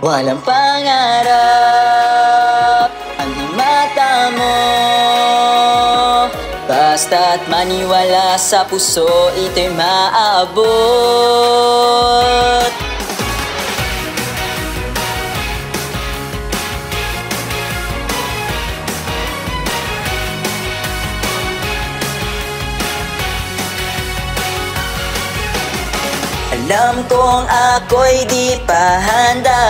Walang pangarap ang mata mo, basta't maniwala sa puso, ito'y maaabot. Alam kong ako'y di pa handa,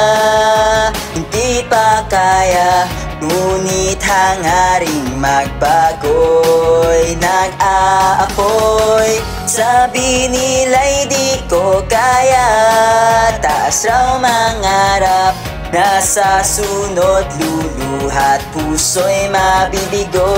hindi pa kaya, ngunit hangaring magbago'y nag-aapoy. Sabi nila'y di ko kaya, taas raw mangarap, nasa sunod luluha't puso'y mabibigo.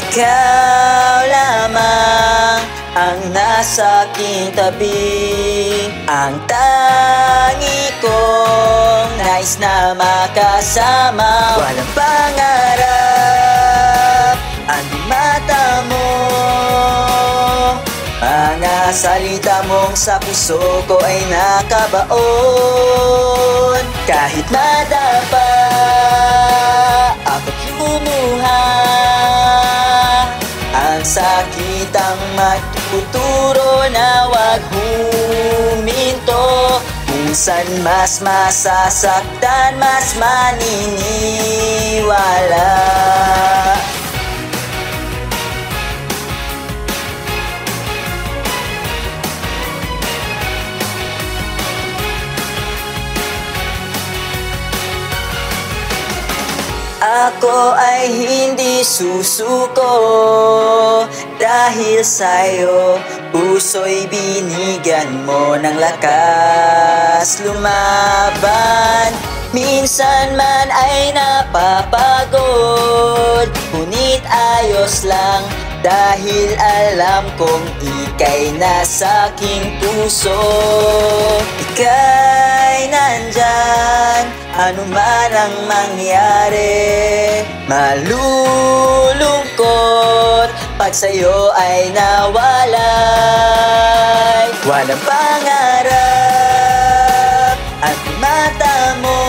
Ikaw lamang ang nasa aking tabi, ang tangi kong nais na makasama. Walang pangarap ang mata mo, mga salita mong sa puso ko ay nakabaon. Kahit madapa ako't lumuha, ang sakit ang magtuturo na wag huminto. Minsan mas masasaktan, mas maniniwala. Ako ay hindi susuko dahil sa'yo, puso'y binigyan mo ng lakas lumaban. Minsan man ay napapagod, ngunit ayos lang, dahil alam kong ika'y nasa aking puso. Ika'y nandyan, ano man ang mangyari. Malulungkot pag sa'yo ay nawalay. Walang pangarap at mata mo,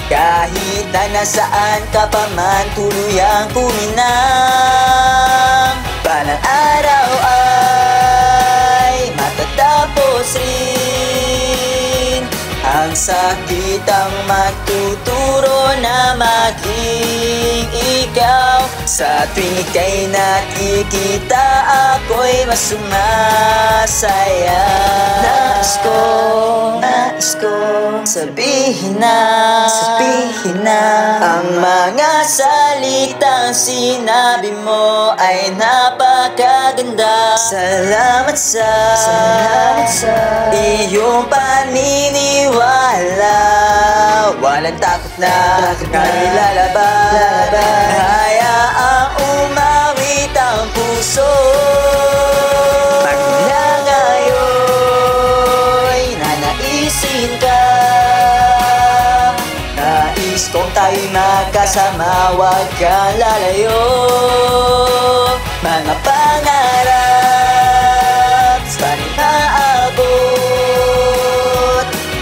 kahit na nasaan ka pa man tuluyang kuminang. Balang araw ay matatapos rin, ang sakit ang magtuturo na maging ikaw. Sa tuwing ika'y nakikita, ako'y mas sumasaya. Nais kong sabihin na ang mga salitang sinabi mo ay napakaganda. Salamat sa iyong paniniwala. Walang takot na nilalaban, hayaang umawit ang puso. Magmula ngayon'y nanaisin ka, nais kong tayo'y magkasama, wag kang lalayo. Mga pangarap sana'y maabot,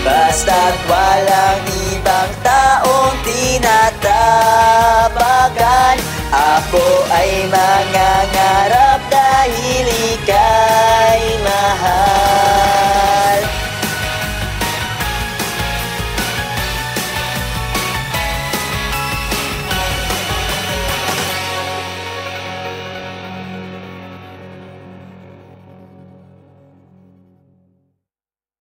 basta't walang ibang taong tinatapakan. Ako ay mangangarap dahil ikaw